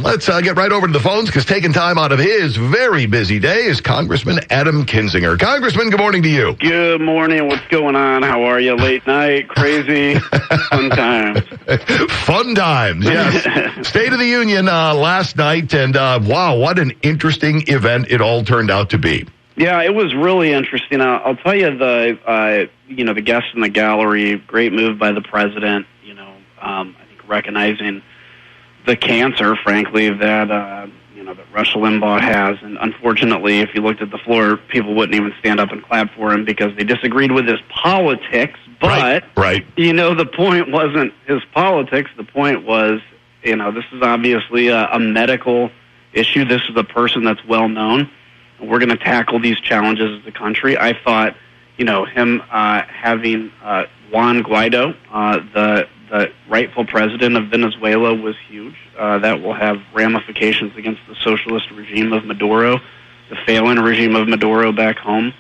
Let's get right over to the phones, because taking time out of his very busy day is Congressman Adam Kinzinger. Congressman, good morning to you. Good morning. What's going on? How are you? Late night, crazy, fun times. Fun times, yes. State of the Union last night, and wow, what an interesting event it all turned out to be. Yeah, it was really interesting. I'll tell you, the guests in the gallery, great move by the president. I think recognizing the cancer, frankly, that that Rush Limbaugh has, and unfortunately, if you looked at the floor, people wouldn't even stand up and clap for him because they disagreed with his politics. But right. The point wasn't his politics. The point was, this is obviously a medical issue. This is a person that's well known. We're going to tackle these challenges as a country. I thought, him having Juan Guaido, the rightful president of Venezuela, was huge. That will have ramifications against the socialist regime of Maduro, the failing regime of Maduro back home.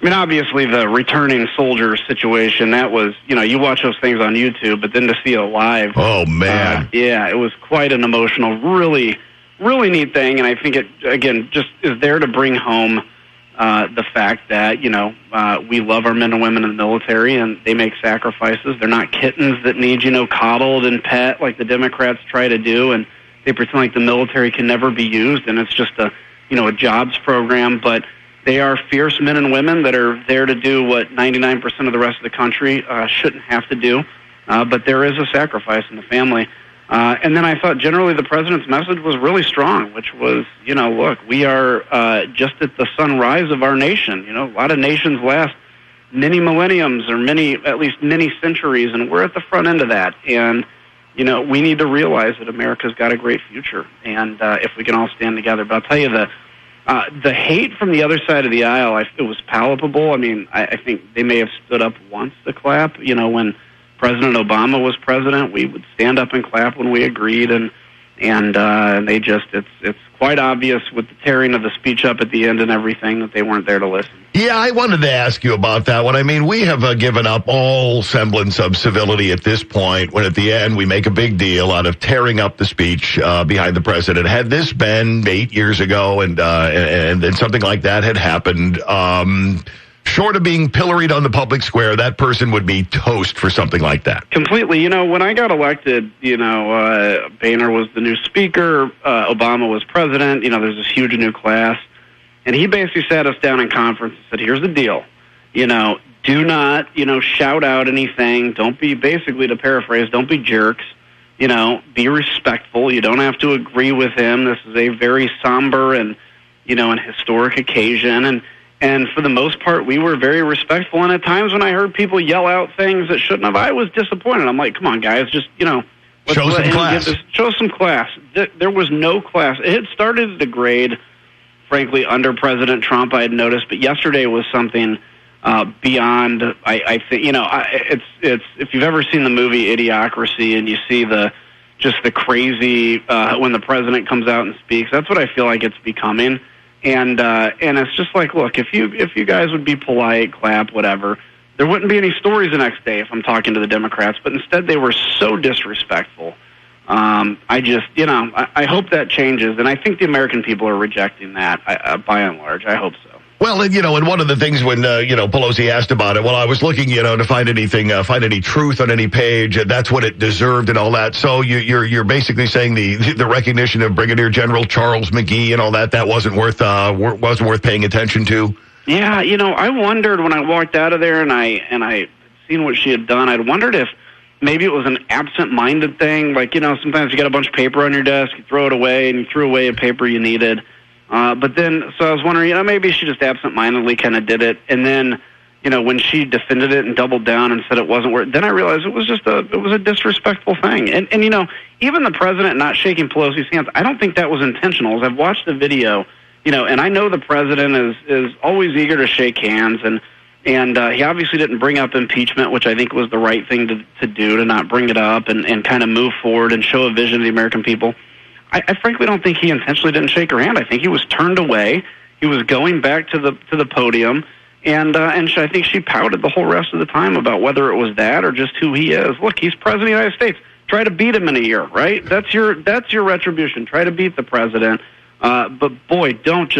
Obviously the returning soldier situation, that was, you watch those things on YouTube, but then to see it live. Oh, man. It was quite an emotional, really, really neat thing. And I think it, again, just is there to bring home the fact that, we love our men and women in the military, and they make sacrifices. They're not kittens that need, coddled and pet like the Democrats try to do, and they pretend like the military can never be used, and it's just a jobs program. But they are fierce men and women that are there to do what 99% of the rest of the country shouldn't have to do. But there is a sacrifice in the family. And then I thought generally the president's message was really strong, which was, look, we are just at the sunrise of our nation. A lot of nations last many millenniums or at least many centuries, and we're at the front end of that. And, we need to realize that America's got a great future, and if we can all stand together. But I'll tell you, the hate from the other side of the aisle, it was palpable. I think they may have stood up once to clap, when President Obama was president, we would stand up and clap when we agreed, and they just, it's quite obvious with the tearing of the speech up at the end and everything that they weren't there to listen. Yeah, I wanted to ask you about that one. We have given up all semblance of civility at this point, when at the end we make a big deal out of tearing up the speech behind the president. Had this been 8 years ago and something like that had hackened, short of being pilloried on the public square, that person would be toast for something like that. Completely. When I got elected, Boehner was the new speaker, Obama was president, there's this huge new class, and he basically sat us down in conference and said, here's the deal, do not, shout out anything, don't be, basically to paraphrase, don't be jerks, be respectful, you don't have to agree with him, this is a very somber and, an historic occasion, and for the most part, we were very respectful. And at times when I heard people yell out things that shouldn't have, I was disappointed. I'm like, come on, guys, just, show some class. Show some class. There was no class. It had started to degrade, frankly, under President Trump, I had noticed. But yesterday was something beyond, I think, it's if you've ever seen the movie Idiocracy and you see the crazy, when the president comes out and speaks, that's what I feel like it's becoming. And it's just like, look, if you guys would be polite, clap, whatever, there wouldn't be any stories the next day if I'm talking to the Democrats. But instead, they were so disrespectful. I hope that changes, and I think the American people are rejecting that by and large. I hope so. Well, and one of the things when, Pelosi asked about it, well, I was looking, to find any truth on any page, and that's what it deserved and all that. So you're basically saying the recognition of Brigadier General Charles McGee and all that wasn't worth paying attention to? Yeah, I wondered when I walked out of there and I seen what she had done, I'd wondered if maybe it was an absent-minded thing. Like, sometimes you get a bunch of paper on your desk, you throw it away, and you threw away a paper you needed. But then, so I was wondering, maybe she just absent-mindedly kind of did it. And then, when she defended it and doubled down and said it wasn't worth, then I realized it was a disrespectful thing. And even the president not shaking Pelosi's hands, I don't think that was intentional. As I've watched the video, and I know the president is always eager to shake hands, and he obviously didn't bring up impeachment, which I think was the right thing to do, to not bring it up and kind of move forward and show a vision to the American people. I frankly don't think he intentionally didn't shake her hand. I think he was turned away. He was going back to the podium, and I think she pouted the whole rest of the time about whether it was that or just who he is. Look, he's president of the United States. Try to beat him in a year, right? That's your retribution. Try to beat the president. But boy, don't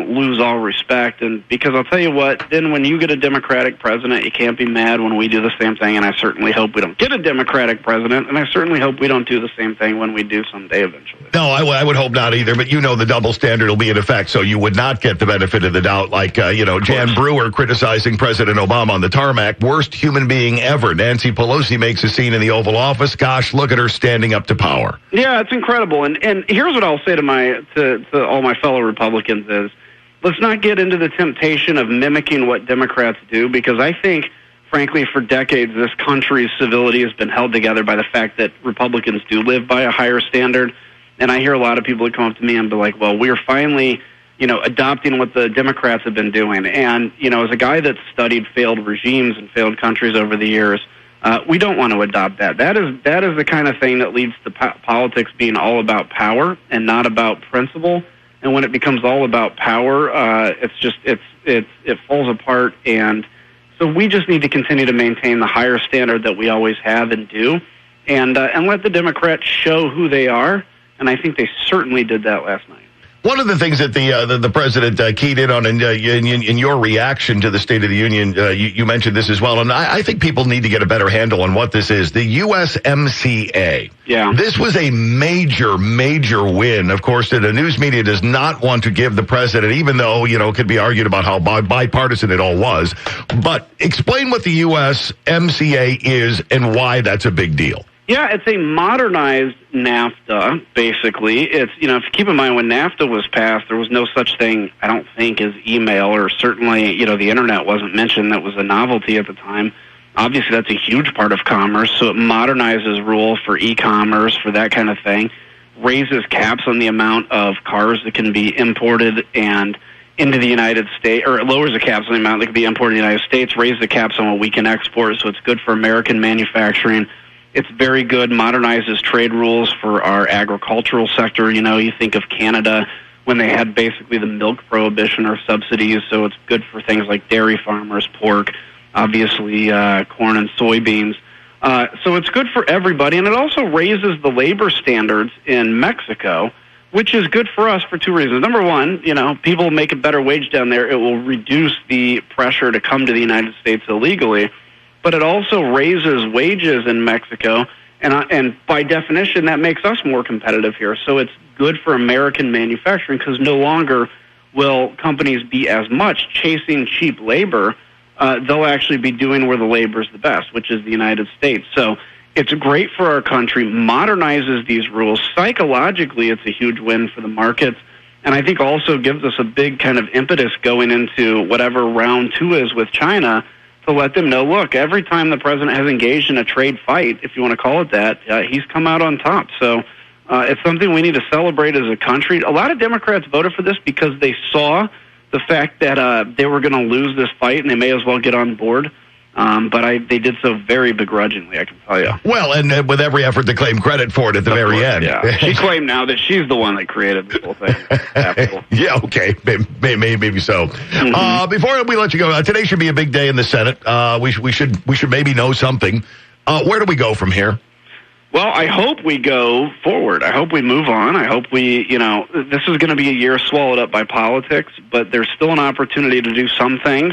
lose all respect. And because I'll tell you what, then when you get a Democratic president, you can't be mad when we do the same thing. And I certainly hope we don't get a Democratic president. And I certainly hope we don't do the same thing when we do someday eventually. No, I would hope not either. But the double standard will be in effect, so you would not get the benefit of the doubt. Like Jan Brewer criticizing President Obama on the tarmac, worst human being ever. Nancy Pelosi makes a scene in the Oval Office. Gosh, look at her standing up to power. Yeah, it's incredible. And here's what I'll say to all my fellow Republicans is, let's not get into the temptation of mimicking what Democrats do, because I think, frankly, for decades, this country's civility has been held together by the fact that Republicans do live by a higher standard. And I hear a lot of people that come up to me and be like, well, we're finally, adopting what the Democrats have been doing. And, as a guy that's studied failed regimes and failed countries over the years, we don't want to adopt that. That is the kind of thing that leads to politics being all about power and not about principle. And when it becomes all about power, it falls apart. And so we just need to continue to maintain the higher standard that we always have and do, and let the Democrats show who they are. And I think they certainly did that last night. One of the things that the president keyed in on in your reaction to the State of the Union, you mentioned this as well, and I think people need to get a better handle on what this is. The USMCA. Yeah. This was a major, major win. Of course, the news media does not want to give the president, even though, it could be argued about how bipartisan it all was. But explain what the USMCA is and why that's a big deal. Yeah, it's a modernized NAFTA, basically. It's, if you keep in mind when NAFTA was passed, there was no such thing, I don't think, as email, or certainly, the internet wasn't mentioned. That was a novelty at the time. Obviously, that's a huge part of commerce, so it modernizes rules for e-commerce, for that kind of thing, raises caps on the amount of cars that can be imported and into the United States, or it lowers the caps on the amount that can be imported in the United States, raises the caps on what we can export, so it's good for American manufacturing. It's very good, modernizes trade rules for our agricultural sector. You think of Canada when they had basically the milk prohibition or subsidies, so it's good for things like dairy farmers, pork, obviously corn and soybeans. So it's good for everybody, and it also raises the labor standards in Mexico, which is good for us for two reasons. Number one, people make a better wage down there. It will reduce the pressure to come to the United States illegally. But it also raises wages in Mexico, and by definition, that makes us more competitive here. So it's good for American manufacturing, because no longer will companies be as much chasing cheap labor. They'll actually be doing where the labor is the best, which is the United States. So it's great for our country, modernizes these rules. Psychologically, it's a huge win for the markets, and I think also gives us a big kind of impetus going into whatever round 2 is with China, to let them know, look, every time the president has engaged in a trade fight, if you want to call it that, he's come out on top. So it's something we need to celebrate as a country. A lot of Democrats voted for this because they saw the fact that they were going to lose this fight, and they may as well get on board. But they did so very begrudgingly, I can tell you. Well, and with every effort to claim credit for it at the very end. Yeah. She claimed now that she's the one that created this whole thing. Yeah, okay. Maybe so. Mm-hmm. Before we let you go, today should be a big day in the Senate. We should maybe know something. Where do we go from here? Well, I hope we go forward. I hope we move on. I hope we, this is going to be a year swallowed up by politics, but there's still an opportunity to do some things.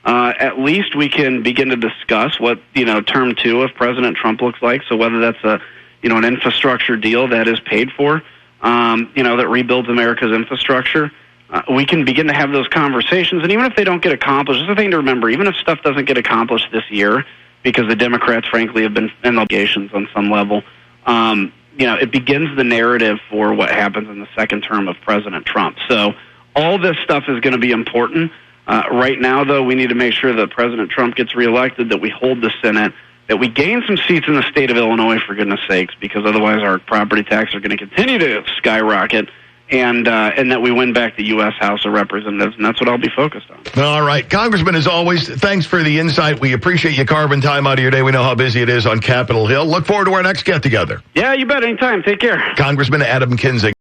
At least we can begin to discuss what, term 2 of President Trump looks like. So whether that's an infrastructure deal that is paid for, that rebuilds America's infrastructure, we can begin to have those conversations. And even if they don't get accomplished, it's a thing to remember, even if stuff doesn't get accomplished this year, because the Democrats, frankly, have been in obligations on some level, it begins the narrative for what happens in the second term of President Trump. So all this stuff is going to be important. Right now, though, we need to make sure that President Trump gets reelected, that we hold the Senate, that we gain some seats in the state of Illinois, for goodness sakes, because otherwise our property taxes are going to continue to skyrocket, and that we win back the U.S. House of Representatives, and that's what I'll be focused on. All right. Congressman, as always, thanks for the insight. We appreciate you carving time out of your day. We know how busy it is on Capitol Hill. Look forward to our next get-together. Yeah, you bet. Anytime. Take care. Congressman Adam Kinzinger.